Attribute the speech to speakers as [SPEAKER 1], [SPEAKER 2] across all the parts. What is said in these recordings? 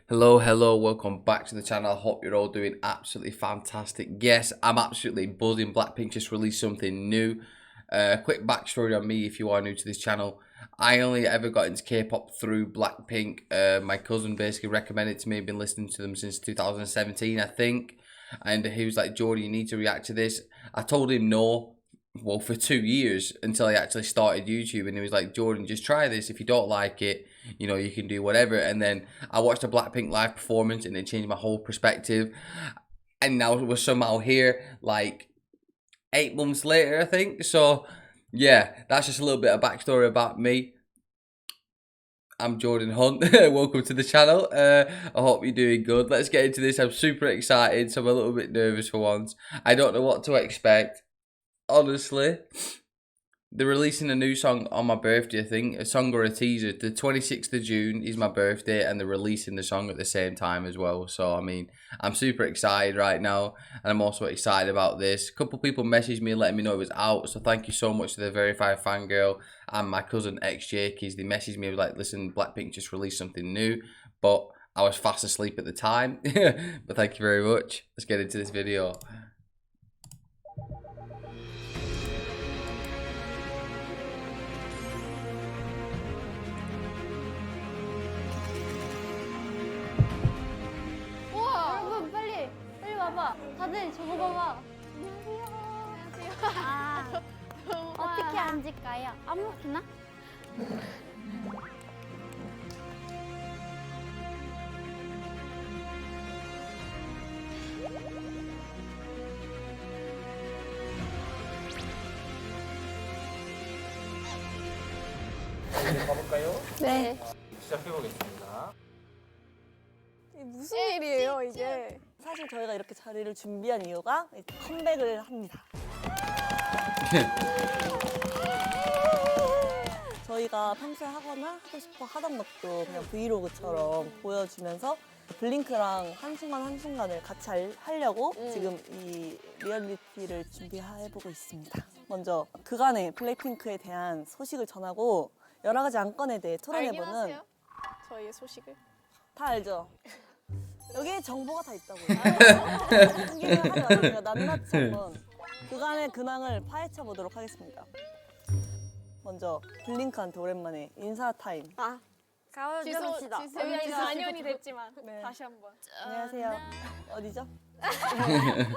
[SPEAKER 1] Hello, welcome back to the channel. I hope you're all doing absolutely fantastic. Yes, I'm absolutely buzzing. Blackpink just released something new. Quick backstory on me if you are new to this channel. I only ever got into K-pop through Blackpink. My cousin basically recommended it to me. I've been listening to them since 2017, I think. And he was like, Jordan, you need to react to this. I told him no, well, for 2 years until I actually started YouTube. And he was like, Jordan, just try this. If you don't like it, you know, you can do whatever. And then I watched a Blackpink live performance and it changed my whole perspective. And now we're somehow here, like 8 months later, I think. So yeah, that's just a little bit of backstory about me. I'm Jordan Hunt. Welcome to the channel. I hope you're doing good. Let's get into this. I'm super excited, so I'm a little bit nervous for once. I don't know what to expect, honestly. They're releasing a new song on my birthday, I think. A song or a teaser. The 26th of June is my birthday, and they're releasing the song at the same time as well. So, I mean, I'm super excited right now, and I'm also excited about this. A couple people messaged me letting me know it was out, so thank you so much to the Verified Fangirl and my cousin X-Jakey's. They messaged me like, listen, Blackpink just released something new, but I was fast asleep at the time. But thank you very much. Let's get into this video.
[SPEAKER 2] 봐봐. 다들 저거 봐봐. 안녕하세요. 아, 어떻게 앉을까요? 아무렇게나?
[SPEAKER 3] 이제 가볼까요?
[SPEAKER 2] 네.
[SPEAKER 3] 시작해보겠습니다.
[SPEAKER 4] 이게 무슨 일이에요, 이게? 사실 저희가 이렇게 자리를 준비한 이유가 컴백을 합니다. 저희가 평소에 하거나 하고 싶어 하던 것도 그냥 브이로그처럼 보여주면서 블링크랑 한순간을 같이 하려고 지금 이 리얼리티를 준비해보고 있습니다. 먼저 그간의 블랙핑크에 대한 소식을 전하고 여러 가지 안건에 대해 토론해보는
[SPEAKER 5] 저희의 소식을?
[SPEAKER 4] 다 알죠? 여기에 정보가 다 있다고요. 숨기는 하지 마세요. 낱낱이 한번 그간의 근황을 파헤쳐 보도록 하겠습니다. 먼저 블링크한테 오랜만에 인사 타임.
[SPEAKER 5] 아,
[SPEAKER 2] 가보시다.
[SPEAKER 5] 지수 4년이 됐지만
[SPEAKER 4] 네.
[SPEAKER 5] 다시 한번.
[SPEAKER 4] 안녕하세요. 어디죠?
[SPEAKER 5] 빨간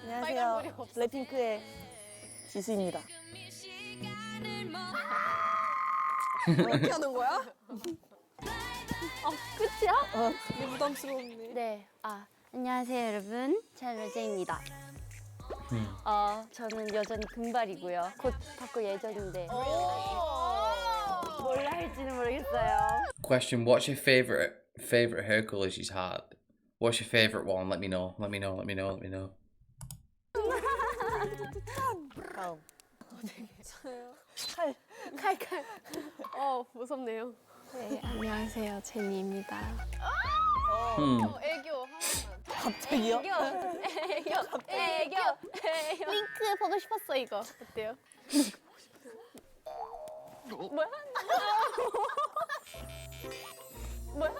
[SPEAKER 4] 안녕하세요.
[SPEAKER 5] 머리 없어.
[SPEAKER 4] 블랙핑크의 지수입니다.
[SPEAKER 5] 이렇게 하는 거야?
[SPEAKER 2] 끝이야?
[SPEAKER 5] 되게 부담스러운데.
[SPEAKER 2] 네. 안녕하세요, 여러분. 찰로제입니다. 저는 여전히 금발이고요. 곧 바꿀 예정인데 뭘 할지는 모르겠어요.
[SPEAKER 1] Question: what's your favorite hair color she's had? What's your favorite one? Let me know. Let me know.
[SPEAKER 4] 다음.
[SPEAKER 5] 저요?
[SPEAKER 4] 칼.
[SPEAKER 5] 무섭네요. 네, 안녕하세요. 제니입니다. 애교 하나만.
[SPEAKER 4] 갑자기요?
[SPEAKER 5] 애교. 링크 보고 싶었어, 이거. 어때요? 뭐야? 뭐야?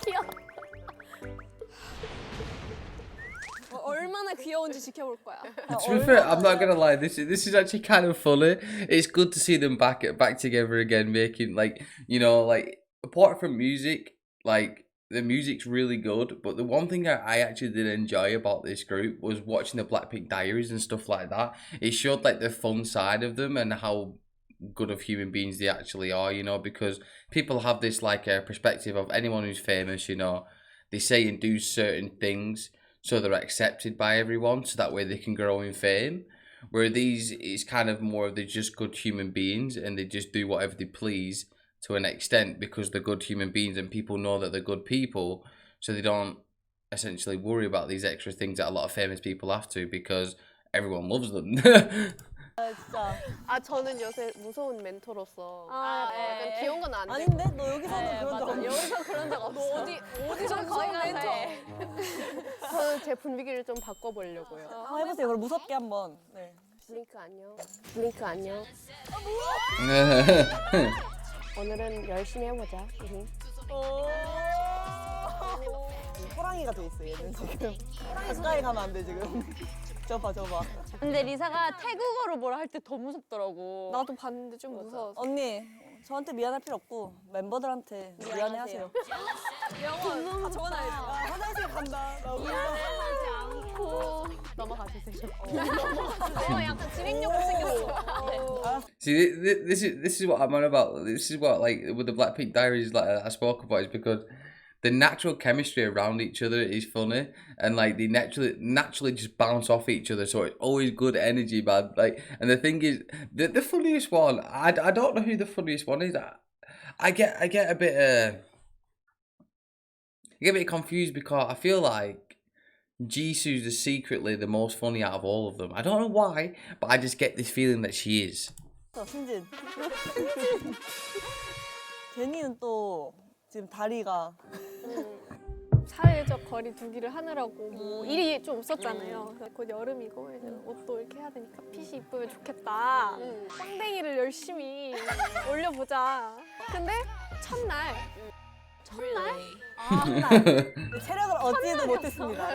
[SPEAKER 5] 귀여워. 얼마나 귀여운지 지켜볼 거야.
[SPEAKER 1] To be fair, I'm not gonna lie. This is actually kind of funny. It's good to see them back together again, making like apart from music, like the music's really good. But the one thing I actually did enjoy about this group was watching the Blackpink Diaries and stuff like that. It showed like the fun side of them and how good of human beings they actually are. You know, because people have this like perspective of anyone who's famous. You know, they say and do certain things so they're accepted by everyone, so that way they can grow in fame. Where these is kind of more of they're just good human beings and they just do whatever they please to an extent because they're good human beings and people know that they're good people, so they don't essentially worry about these extra things that a lot of famous people have to because everyone loves them.
[SPEAKER 4] 진짜.
[SPEAKER 5] 저는 요새 무서운 멘토로서
[SPEAKER 4] 네.
[SPEAKER 5] 약간 귀여운 건 안 돼.
[SPEAKER 4] 아닌데? 너 여기서는 그런 적 없어.
[SPEAKER 5] 여기서 그런 적 없어. 어디서 거의 멘토? 저는 제 분위기를 좀 바꿔보려고요.
[SPEAKER 4] 한번 해보세요. 그럼 무섭게 한번. 네.
[SPEAKER 5] 블링크 안녕. 블링크 안녕. 오늘은 열심히 해보자. 우리.
[SPEAKER 4] 호랑이가 돼 있어 얘는 지금. 가까이 가면 안 돼 지금. 저봐.
[SPEAKER 2] 근데 리사가 태국어로 뭐라 할 때 더 무섭더라고.
[SPEAKER 5] 나도 봤는데 좀 무서웠어.
[SPEAKER 4] 언니 저한테 미안할 필요 없고 멤버들한테 미안해하세요.
[SPEAKER 5] 영어 다 적어놔야지.
[SPEAKER 4] 화장실 간다.
[SPEAKER 2] 않고 넘어가 주세요.
[SPEAKER 5] 약간 진행력으로 생겼어.
[SPEAKER 1] See, this is what I'm on about. This is what like with the Blackpink Diaries like I spoke about is because the natural chemistry around each other is funny, and like they naturally just bounce off each other, so it's always good energy, man. Like, and the thing is, the funniest one, I don't know who the funniest one is. I get a bit confused because I feel like Jisoo's is secretly the most funny out of all of them. I don't know why, but I just get this feeling that she is.
[SPEAKER 4] 신진. 제니는 또 지금 다리가
[SPEAKER 5] 사회적 거리 두기를 하느라고 뭐 일이 좀 없었잖아요. 그래서 곧 여름이고 이제 옷도 이렇게 해야 되니까 핏이 이쁘면 좋겠다. 빵댕이를 열심히 올려보자. 근데 첫날
[SPEAKER 4] 체력을 얻지도 못했습니다.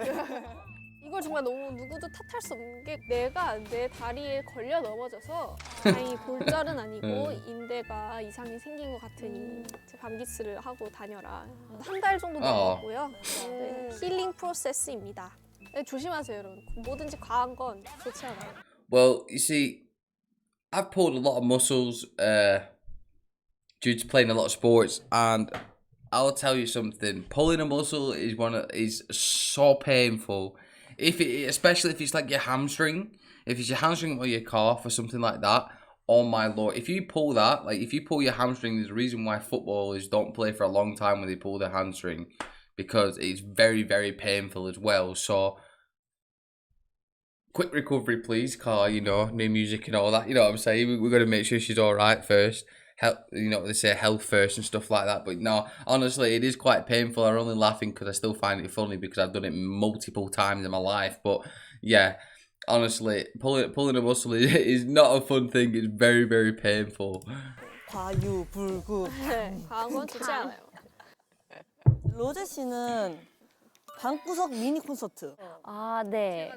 [SPEAKER 5] 이걸 정말 너무 누구도 탓할 수 없는 게 내가 내 다리에 걸려 넘어져서 다행히 골절은 아니고 인대가 이상이 생긴 것 같으니 이제 반기스를 하고 다녀라. 한 달 정도 넘었고요. 네, 힐링 프로세스입니다. 네, 조심하세요 여러분. 뭐든지 과한 건 좋지 않아요.
[SPEAKER 1] Well, you see, I've pulled a lot of muscles due to playing a lot of sports, and I'll tell you something. Pulling a muscle is so painful. Especially if it's like your hamstring, if it's your hamstring or your calf or something like that. Oh my lord! If you pull that, like if you pull your hamstring, there's a reason why footballers don't play for a long time when they pull their hamstring, because it's very, very painful as well. So, quick recovery, please, Car. You know, new music and all that. You know what I'm saying? We're gonna make sure she's all right first. Health, you know, they say health first and stuff like that. But no, honestly, it is quite painful. I'm only laughing because I still find it funny because I've done it multiple times in my life. But yeah, honestly, pulling a muscle is not a fun thing. It's very, very painful.
[SPEAKER 4] 과유불급.
[SPEAKER 5] 과한 건 좋지 않아요.
[SPEAKER 4] 로제 씨는 방구석 미니 콘서트.
[SPEAKER 2] 아, 네.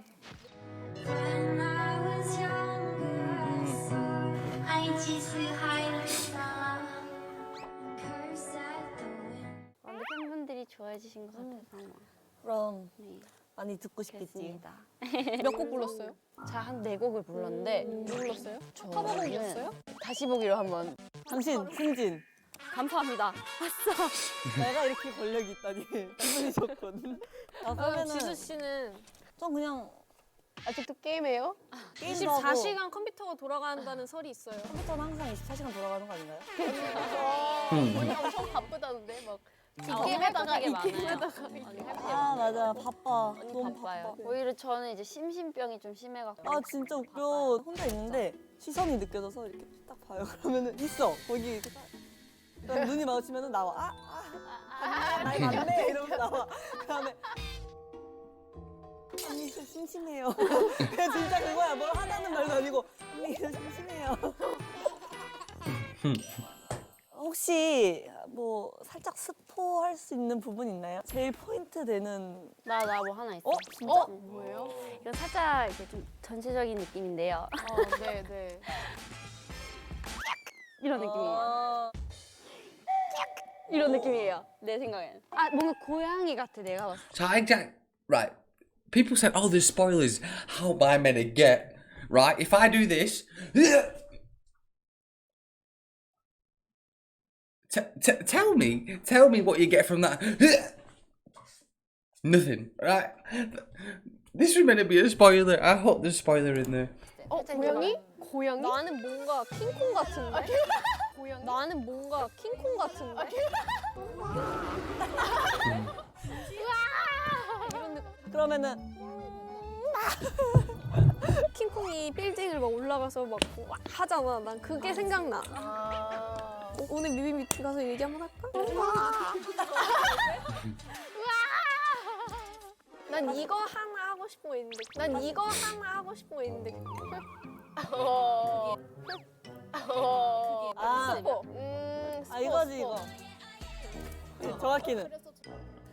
[SPEAKER 6] When I was younger, I saw I just curse at the wind.
[SPEAKER 2] 근데 팬분들이 좋아해 주신 것 같아서
[SPEAKER 4] 그럼
[SPEAKER 2] 네,
[SPEAKER 4] 많이 듣고 싶겠지.
[SPEAKER 2] 그렇습니다.
[SPEAKER 5] 몇 곡 불렀어요?
[SPEAKER 2] 자, 한 4곡을 불렀는데
[SPEAKER 5] 뭐 불렀어요?
[SPEAKER 2] 저는
[SPEAKER 5] 커버곡이었어요?
[SPEAKER 2] 다시 보기로 한번
[SPEAKER 4] 당신 승진.
[SPEAKER 2] 감사합니다.
[SPEAKER 4] 내가 이렇게 권력이 있다니 기분이 좋군. 아, 그러면은
[SPEAKER 5] 지수 씨는
[SPEAKER 4] 좀 그냥
[SPEAKER 5] 아직도 게임해요?
[SPEAKER 4] 게임도 하고
[SPEAKER 5] 24시간 컴퓨터가 돌아간다는 설이 있어요.
[SPEAKER 4] 컴퓨터는 항상 24시간 돌아가는 거 아닌가요?
[SPEAKER 5] 언니 엄청 바쁘다는데 막
[SPEAKER 2] 게임하다가 이
[SPEAKER 5] 게임하다가
[SPEAKER 4] 아 맞아 바빠.
[SPEAKER 2] 언니
[SPEAKER 4] 너무
[SPEAKER 2] 바빠요.
[SPEAKER 4] 바빠.
[SPEAKER 2] 오히려 저는 이제 심신병이 좀 심해갖고.
[SPEAKER 4] 아 진짜 웃겨. 혼자 있는데 시선이 느껴져서 이렇게 딱 봐요. 그러면은 있어 거기 이렇게 딱. 그럼 눈이 마주치면은 나와. 나이 맞네 이러면서 나와. 그다음에 언니 저 심심해요. 그냥 진짜 그거야. 뭘 하자는 말도 아니고 언니 저 심심해요. 혹시 뭐 살짝 스포할 수 있는 부분 있나요? 제일 포인트 되는
[SPEAKER 2] 나 뭐 하나 있어.
[SPEAKER 4] 진짜?
[SPEAKER 5] 뭐예요?
[SPEAKER 2] 이건 살짝 이렇게 좀 전체적인 느낌인데요.
[SPEAKER 5] 네네.
[SPEAKER 2] 이런 느낌이에요. 이런 느낌이에요. 내 생각엔. 아, 뭔가 고양이 같아, 내가 봤을 때.
[SPEAKER 1] So right. People said, "Oh, there's spoilers. How am I meant to get right? If I do this, tell me what you get from that. Nothing, right? This was meant to be a spoiler. I hope there's a spoiler in there.
[SPEAKER 5] 고양이? 고양이? 나는 뭔가 킹콩 같은데? 고양이? 나는 뭔가 킹콩 같은데? 이런 느낌.
[SPEAKER 4] 그러면은
[SPEAKER 5] 킹콩이 빌딩을 막 올라가서 막 하잖아. 난 그게 생각나. 오늘 뮤비 미팅 가서 얘기 한번 할까? 난 이거 하나 하고 싶은 거 있는데. 난 이거 하나 하고 싶은 거 있는데.
[SPEAKER 4] 아
[SPEAKER 5] 스포.
[SPEAKER 4] 아 이거지 이거. 정확히는.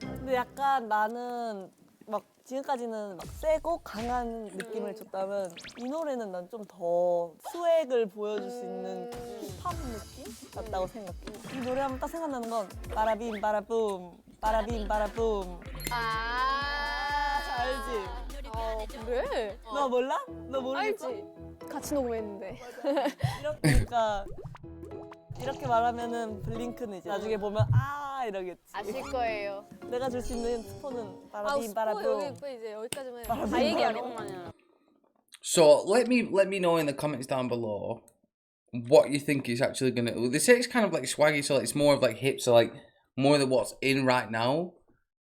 [SPEAKER 4] 근데 약간 나는 막 지금까지는 막 세고 강한 느낌을 줬다면 이 노래는 난 좀 더 스웩을 보여줄 수 있는 힙합 느낌 같다고 생각해. 이 노래 하면 딱 생각나는 건 바라빔 바라붐 바라빔 바라붐.
[SPEAKER 2] 아,
[SPEAKER 4] 알지?
[SPEAKER 5] 그래?
[SPEAKER 4] 너 몰라? 너 모르겠어?
[SPEAKER 5] 알지? 같이 녹음했는데.
[SPEAKER 4] 그러니까 이렇게 말하면은 블링크는 이제 나중에 보면 아 이러겠지.
[SPEAKER 2] 아실 거예요.
[SPEAKER 4] 내가 줄 수 있는 스포는
[SPEAKER 5] 아,
[SPEAKER 4] 바라빔
[SPEAKER 5] 스포
[SPEAKER 4] 바라붐.
[SPEAKER 5] 여기 이제 여기까지만 해.
[SPEAKER 4] 바라빔,
[SPEAKER 5] 다 얘기하래.
[SPEAKER 4] 바라붐.
[SPEAKER 1] So let me know in the comments down below what you think is actually gonna. They say it's kind of like swaggy, so it's more of like hip, so like more than what's in right now.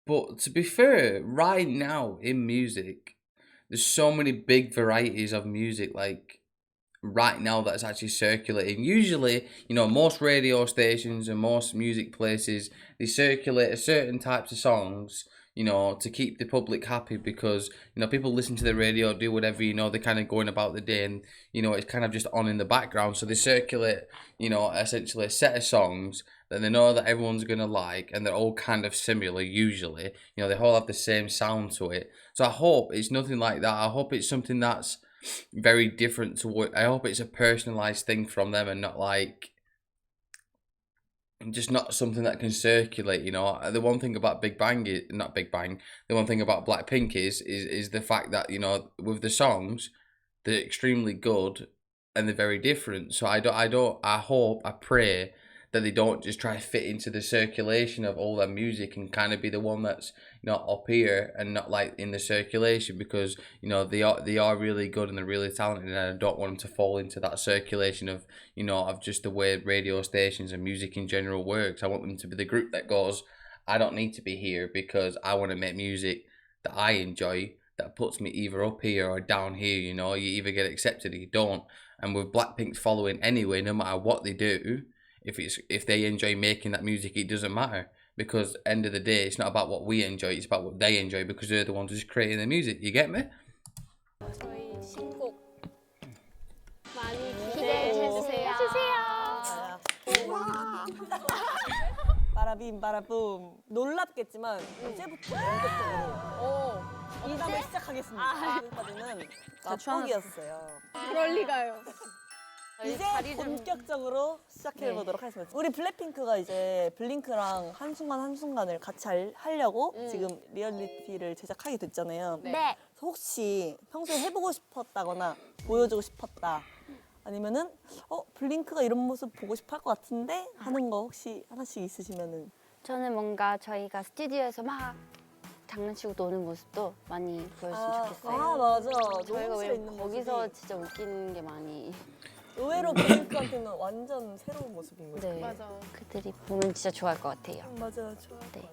[SPEAKER 1] But to be fair, right now in music, there's so many big varieties of music. Like right now that's actually circulating. Usually, you know, most radio stations and most music places, they circulate a certain types of songs, you know, to keep the public happy, because, you know, people listen to the radio, do whatever, you know, they're kind of going about the day, and, you know, it's kind of just on in the background. So they circulate, you know, essentially a set of songs that they know that everyone's gonna like, and they're all kind of similar usually. You know, they all have the same sound to it. So I hope it's nothing like that. I hope it's something that's very different to what I hope it's a personalized thing from them, and not like just not something that can circulate, you know. The one thing about Big Bang is not Big Bang. The one thing about Blackpink is the fact that, you know, with the songs, they're extremely good and they're very different. So I hope, I pray that they don't just try to fit into the circulation of all their music and kind of be the one that's, you know, up here and not like in the circulation, because, you know, they are really good and they're really talented, and I don't want them to fall into that circulation of, you know, of just the way radio stations and music in general works. I want them to be the group that goes, I don't need to be here because I want to make music that I enjoy, that puts me either up here or down here. You know, you either get accepted or you don't. And with Blackpink's following anyway, no matter what they do, if they enjoy making that music, it doesn't matter, because end of the day, it's not about what we enjoy, it's about what they enjoy, because they're the ones who's creating the music. You get me?
[SPEAKER 5] 저희 신곡 많이
[SPEAKER 2] 기대해
[SPEAKER 5] 기대해
[SPEAKER 2] 주세요.
[SPEAKER 4] 바라빔 바라붐. 놀랍겠지만 이제부터 본격적으로 이담을 시작하겠습니다. 지금까지는 맛보기였어요.
[SPEAKER 5] 그럴 리가요.
[SPEAKER 4] 이제 본격적으로 시작해보도록 하겠습니다. 우리 블랙핑크가 이제 블링크랑 한순간 한순간을 같이 하려고 지금 리얼리티를 제작하게 됐잖아요.
[SPEAKER 2] 네.
[SPEAKER 4] 혹시 평소에 해보고 싶었다거나 보여주고 싶었다, 아니면은 블링크가 이런 모습 보고 싶어 할 것 같은데 하는 거 혹시 하나씩 있으시면은.
[SPEAKER 2] 저는 뭔가 저희가 스튜디오에서 막 장난치고 노는 모습도 많이 보여줬으면 좋겠어요.
[SPEAKER 4] 아 맞아.
[SPEAKER 2] 저희가
[SPEAKER 4] 녹음실에
[SPEAKER 2] 왜
[SPEAKER 4] 있는
[SPEAKER 2] 거기서
[SPEAKER 4] 모습이
[SPEAKER 2] 진짜 웃기는 게 많이.
[SPEAKER 4] 의외로 블링크한테는 완전 새로운 모습인 거죠.
[SPEAKER 2] 네.
[SPEAKER 5] 맞아.
[SPEAKER 2] 그들이 보면 진짜 좋아할 것 같아요.
[SPEAKER 4] 맞아요. 좋아할 것
[SPEAKER 2] 네.
[SPEAKER 4] 같아요.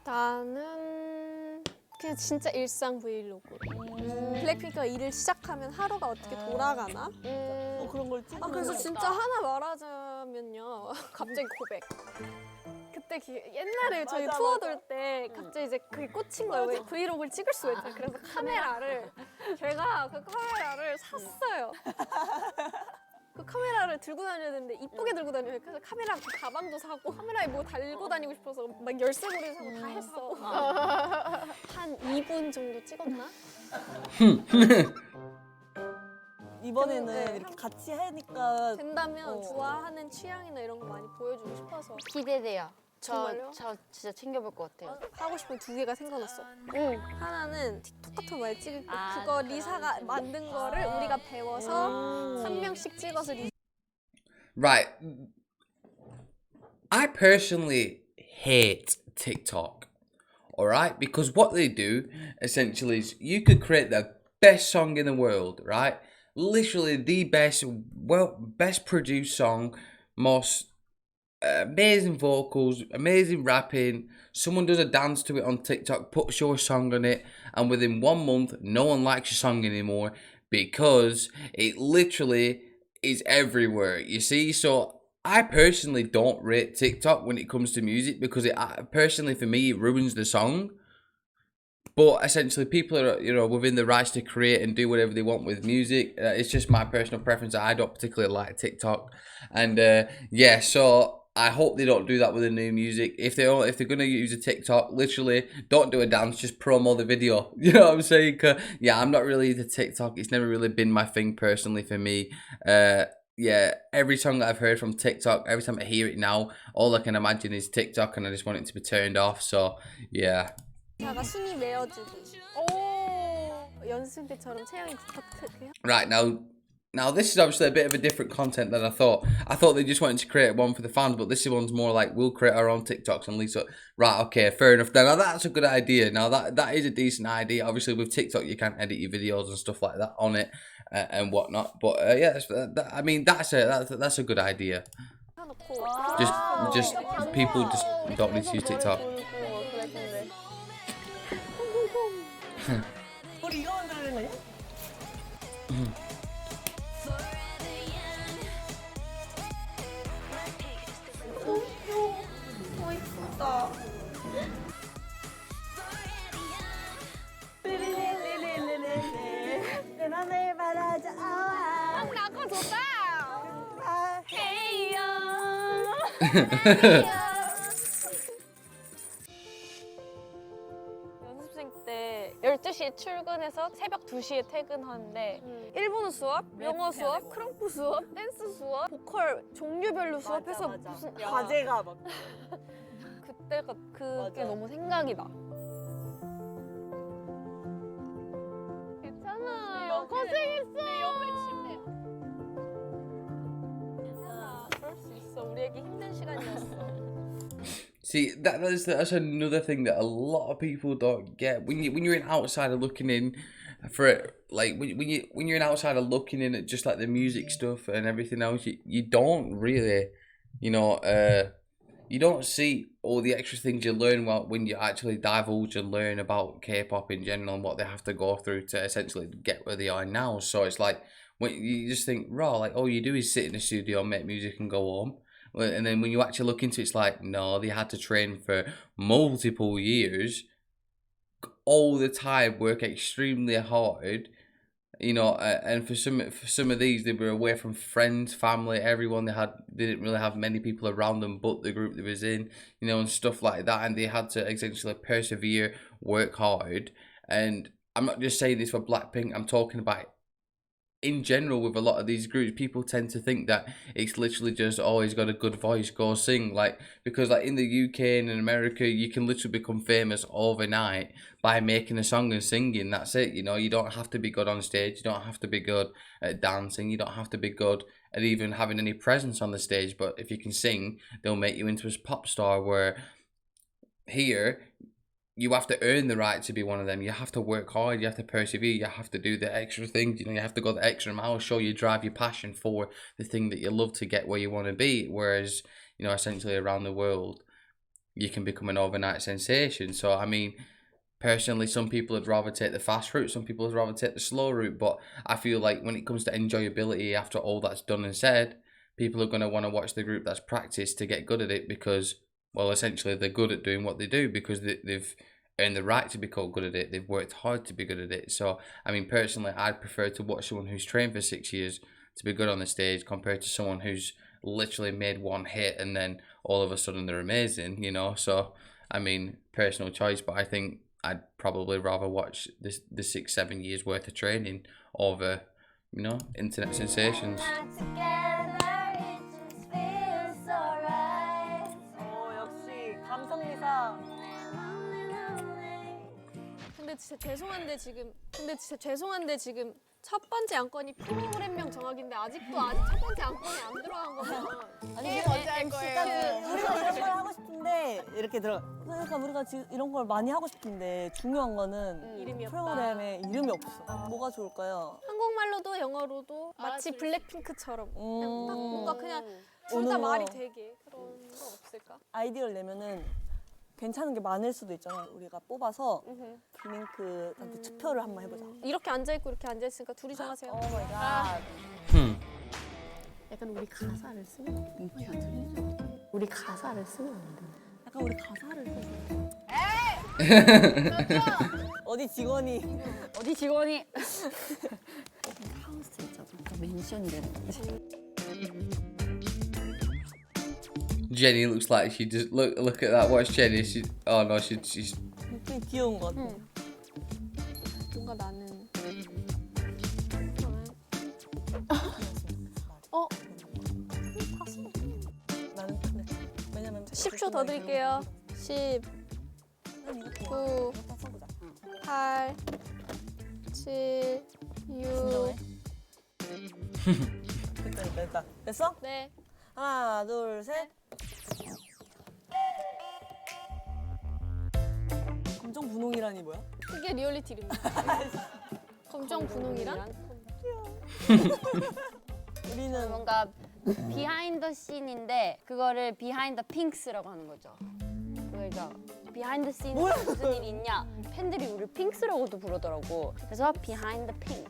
[SPEAKER 5] 나는 그냥 진짜 일상 브이로그. 블랙핑크가 일을 시작하면 하루가 어떻게 돌아가나?
[SPEAKER 4] 그런 걸 찍으면
[SPEAKER 5] 그래서 진짜 하나 말하자면요. 갑자기 고백. 그때 옛날에 저희
[SPEAKER 4] 맞아,
[SPEAKER 5] 투어
[SPEAKER 4] 맞아.
[SPEAKER 5] 돌 때 갑자기 이제 그게 꽂힌 거예요. 왜 브이로그를 찍을 수가 있잖아요. 그래서 카메라를 제가 그 카메라를 샀어요. 그 카메라를 들고 다녀야 되는데 이쁘게 들고 다녀요. 그래서 카메라 그 가방도 사고 카메라에 뭐 달고 다니고 싶어서 막 열쇠고리 사고 다 했어. 한 2분 정도 찍었나?
[SPEAKER 4] 이번에는
[SPEAKER 5] 네.
[SPEAKER 4] 이렇게 같이 하니까
[SPEAKER 5] 된다면 좋아하는 취향이나 이런 거 많이 보여주고 싶어서
[SPEAKER 2] 기대돼요.
[SPEAKER 5] 정말요?
[SPEAKER 2] 저 진짜 챙겨볼 것 같아요.
[SPEAKER 5] 하고 싶은 두 개가 생겨났어.
[SPEAKER 2] 응.
[SPEAKER 5] 하나는 틱톡 같은 거 많이 찍을 때
[SPEAKER 2] 아,
[SPEAKER 5] 그거 리사가 만든 거를 우리가 배워서 한 명씩 찍어서
[SPEAKER 1] Right. I personally hate TikTok. Alright? Because what they do essentially is you could create the best song in the world, right? Literally the best, best produced song, most amazing vocals, amazing rapping. Someone does a dance to it on TikTok, puts your song on it, and within 1 month, no one likes your song anymore because it literally is everywhere. You see, so I personally don't rate TikTok when it comes to music, because it personally for me it ruins the song. But essentially, people are, you know, within the rights to create and do whatever they want with music. It's just my personal preference. I don't particularly like TikTok, and yeah, so I hope they don't do that with the new music. If they're gonna use a TikTok, literally don't do a dance, just promo the video. You know what I'm saying? 'Cause, yeah, I'm not really into TikTok. It's never really been my thing personally for me. Yeah, every song that I've heard from TikTok, every time I hear it now, all I can imagine is TikTok, and I just want it to be turned off. So yeah.
[SPEAKER 5] 자가 순위 메어주기. 오 연습생 때처럼 채영이 기타
[SPEAKER 1] Right, now this is obviously a bit of a different content than I thought. I thought they just wanted to create one for the fans, but this one's more like we'll create our own TikToks and Lisa. Right, okay, fair enough. Now that's a good idea. Now that is a decent idea. Obviously with TikTok you can't edit your videos and stuff like that on it and whatnot. But yeah, I mean that's a good idea.
[SPEAKER 5] 해놓고
[SPEAKER 1] Just people just don't need to use TikTok.
[SPEAKER 4] 우리 이거 만들는 거냐? 내 맘을 받아줘.
[SPEAKER 5] 나가 좋다. 연습생 때 12시에 출근해서 새벽 2시에 퇴근하는데 일본어 수업, 영어 수업, 크랑프 수업, 댄스 수업, 보컬 종류별로 수업해서 무슨
[SPEAKER 4] 과제가 막.
[SPEAKER 5] 그때가 그게
[SPEAKER 4] 맞아.
[SPEAKER 5] 너무 생각이 나. 괜찮아. 고생했어. 옆에 침대. 괜찮아. 그럴 수 있어. 우리에게 힘든 시간이었어.
[SPEAKER 1] See, that's another thing that a lot of people don't get. When you're an outsider looking in for it, like when you're an outsider looking in at just like the music stuff and everything else, you don't really, you know, you don't see all the extra things you learn when you actually divulge and learn about K-pop in general and what they have to go through to essentially get where they are now. So it's like when you just think, raw, like all you do is sit in the studio, make music, and go home. And then when you actually look into it, it's like, no, they had to train for multiple years, all the time, work extremely hard, you know. And for some of these, they were away from friends, family, everyone. They didn't really have many people around them, but the group they was in, you know, and stuff like that. And they had to essentially persevere, work hard. And I'm not just saying this for Blackpink. I'm talking about in general with a lot of these groups. People tend to think that it's literally just always got a good voice, go sing, like, because like in the UK and in America you can literally become famous overnight by making a song and singing. That's it, you know. You don't have to be good on stage, you don't have to be good at dancing, you don't have to be good at even having any presence on the stage, but if you can sing they'll make you into a pop star. Where here you have to earn the right to be one of them. You have to work hard, you have to persevere, you have to do the extra things, you know, you have to go the extra mile, show you drive, your passion for the thing that you love to get where you want to be. Whereas, you know, essentially around the world, you can become an overnight sensation. So, I mean, personally, some people would rather take the fast route, some people would rather take the slow route, but I feel like when it comes to enjoyability, after all that's done and said, people are going to want to watch the group that's practiced to get good at it because, well, essentially they're good at doing what they do because they've earned the right to be called good at it. They've worked hard to be good at it. So, I mean, personally, I'd prefer to watch someone who's trained for 6 years to be good on the stage compared to someone who's literally made one hit and then all of a sudden they're amazing, you know. So, I mean, personal choice, but I think I'd probably rather watch the 6-7 years worth of training over, you know, internet sensations.
[SPEAKER 4] 역시 감성미사.
[SPEAKER 5] 근데 진짜 죄송한데 지금 첫 번째 안건이 프로그램명 정하기인데 아직도 첫 번째 안건이 안 들어간 거면
[SPEAKER 4] 아니,
[SPEAKER 5] 언제 할 거예요?
[SPEAKER 4] 우리가 이런 걸 하고 싶은데 이렇게 들어. 그러니까 우리가 지금 이런 걸 많이 하고 싶은데 중요한 거는
[SPEAKER 5] 이름이 없다.
[SPEAKER 4] 프로그램에 이름이 없어. 뭐가 좋을까요?
[SPEAKER 5] 한국말로도 영어로도 마치 블랙핑크처럼 그냥 딱 뭔가 그냥 둘 다
[SPEAKER 4] 어느 거.
[SPEAKER 5] 말이 되게 그런 거 없을까?
[SPEAKER 4] 아이디어를 내면은 괜찮은 게 많을 수도 있잖아. 우리가 뽑아서 블링크한테 투표를 한번 해보자.
[SPEAKER 5] 이렇게 앉아있고 이렇게 앉아있으니까 둘이 정하세요.
[SPEAKER 4] 오 마이 갓.
[SPEAKER 7] 약간 우리 가사를 쓰면 이거야 들리죠? 우리 가사를 쓰면 안 돼.
[SPEAKER 4] 약간 우리 가사를 써줘. 어디 직원이
[SPEAKER 7] 하우스 있잖아. 멘션이 되는 거지.
[SPEAKER 1] Jenny looks like she just look at that. Watch Jenny. Oh no, she's
[SPEAKER 4] 굉장히 귀여운 것 같아.
[SPEAKER 5] 뭔가 나는
[SPEAKER 4] 나는 그래. 왜냐면
[SPEAKER 5] 10초 더 드릴게요. 10, 9, 8, 7, 6.
[SPEAKER 4] 됐다. 됐어?
[SPEAKER 5] 네.
[SPEAKER 4] 하나, 둘, 셋. 감정 분홍이라니 뭐야?
[SPEAKER 5] 그게 리얼리티 이름이야. 검정 분홍이란?
[SPEAKER 4] 우리는
[SPEAKER 2] 뭔가 비하인드 씬인데 그거를 비하인드 핑크스라고 하는 거죠. 그러니까 비하인드 씬 무슨 일이 있냐? 팬들이 우리 핑크스라고도 부르더라고. 그래서 비하인드 핑크스.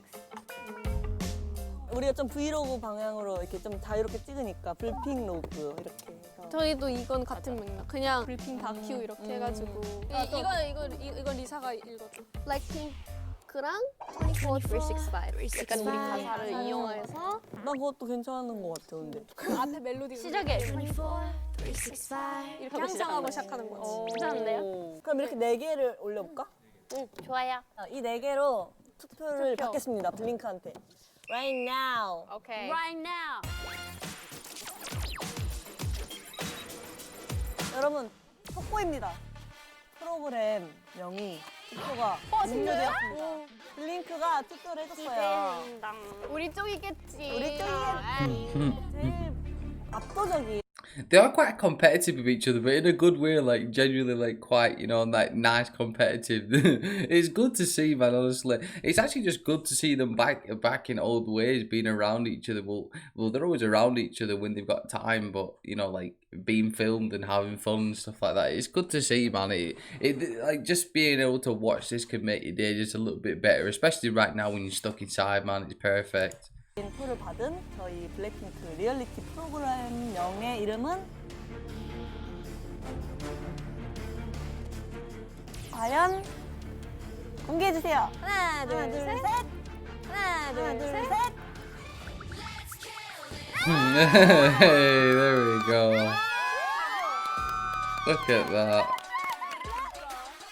[SPEAKER 4] 우리가 좀 브이로그 방향으로 이렇게 좀 자유롭게 찍으니까 불핑 로그 이렇게 해서
[SPEAKER 5] 저희도 이건 같은 맥락. 그냥 블랙핑 다큐 이렇게 해가지고. 이거 리사가 읽어줘. 블랙핑크랑 24/365.
[SPEAKER 2] 약간 우리 가사를 이용해서
[SPEAKER 4] 나 그것도 괜찮은 것 같아 근데
[SPEAKER 5] 그 앞에 멜로디
[SPEAKER 2] 시작에
[SPEAKER 6] 24/365
[SPEAKER 5] 이렇게 항상 하고 시작하는 거지.
[SPEAKER 2] 괜찮은데요?
[SPEAKER 4] 그럼 이렇게 4개를 올려볼까?
[SPEAKER 2] 응, 좋아요.
[SPEAKER 4] 이 4개로 투표를
[SPEAKER 2] 투표.
[SPEAKER 4] 받겠습니다 블링크한테 Right now
[SPEAKER 2] 오케이. Right now.
[SPEAKER 4] 여러분 속보입니다 프로그램 명이 투표가 종료되었습니다 블링크가 투표를 해줬어요
[SPEAKER 5] 우리 쪽이겠지.
[SPEAKER 4] 우리 쪽이겠지 제일 압도적인
[SPEAKER 1] they are quite competitive with each other, but in a good way, like genuinely, like quite, you know, like nice competitive. It's good to see, man. Honestly, it's actually just good to see them back in old ways, being around each other. Well, they're always around each other when they've got time, but you know, like being filmed and having fun and stuff like that. It's good to see, man. It like just being able to watch this can make your day just a little bit better, especially right now when you're stuck inside, man. It's perfect.
[SPEAKER 4] 표를 받은 저희 블랙핑크 리얼리티 프로그램명의 이름은 과연 공개해주세요. 하나, 둘, 셋. 하나, 둘, 셋.
[SPEAKER 1] Hey, there we go. Look at that.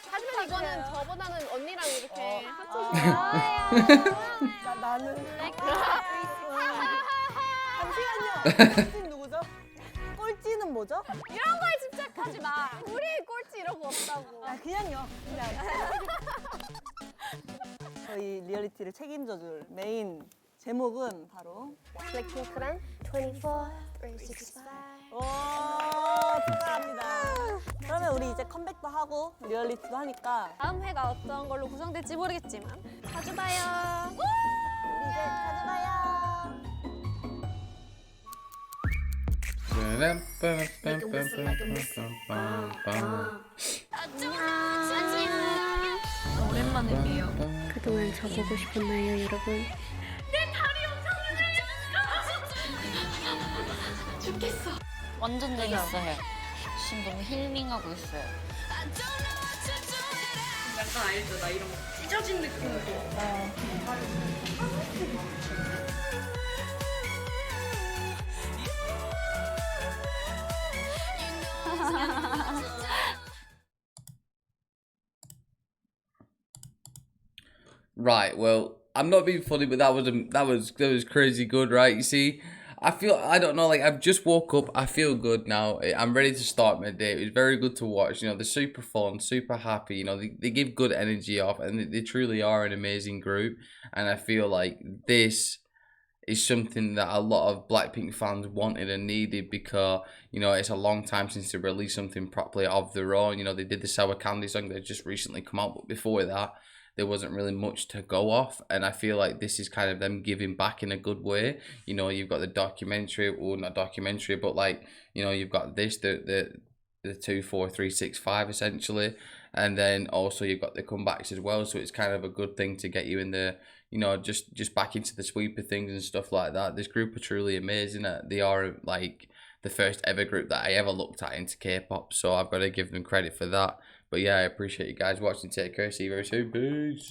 [SPEAKER 5] 하지만 이거는 저보다는 언니랑 이렇게 합쳐서.
[SPEAKER 4] 나는 잠시만요. 꼴찌는 누구죠? 꼴찌는 뭐죠?
[SPEAKER 5] 이런 거에 집착하지 마. 우리 꼴찌 이런 거 없다고.
[SPEAKER 4] 아 그냥요. 그냥. 저희 리얼리티를 책임져줄 메인 제목은 바로
[SPEAKER 5] 블랙핑크랑 24/365.
[SPEAKER 4] 오 축하합니다. 그러면 우리 이제 컴백도 하고 리얼리티도 하니까
[SPEAKER 5] 다음 회가 어떤 걸로 구성될지 모르겠지만 자주 봐요.
[SPEAKER 4] 우리 이제 자주 봐요.
[SPEAKER 7] 오랜만에 봬요.
[SPEAKER 2] 그동안 저 보고 싶었나요, 여러분?
[SPEAKER 8] 완전 재밌어요. 지금 너무 힐링하고 있어요.
[SPEAKER 7] 약간 알죠? 나 이런 거 찢어진 느낌으로.
[SPEAKER 1] Right, well, I'm not being funny, but that was crazy good, right? You see, I don't know, like I've just woke up, I feel good now. I'm ready to start my day. It was very good to watch. You know, they're super fun, super happy. You know, they give good energy off, and they truly are an amazing group. And I feel like this is something that a lot of Blackpink fans wanted and needed, because you know it's a long time since they released something properly of their own. You know, they did the Sour Candy song that just recently come out, but before that there wasn't really much to go off, and I feel like this is kind of them giving back in a good way. You know, you've got the documentary, or not documentary, but like, you know, you've got this, the 24365 essentially, and then also you've got the comebacks as well. So it's kind of a good thing to get you in the, you know, just back into the sweep of things and stuff like that. This group are truly amazing. They are like the first ever group that I ever looked at into K-pop, so I've got to give them credit for that. But yeah, I appreciate you guys watching. Take care. See you very soon. Peace.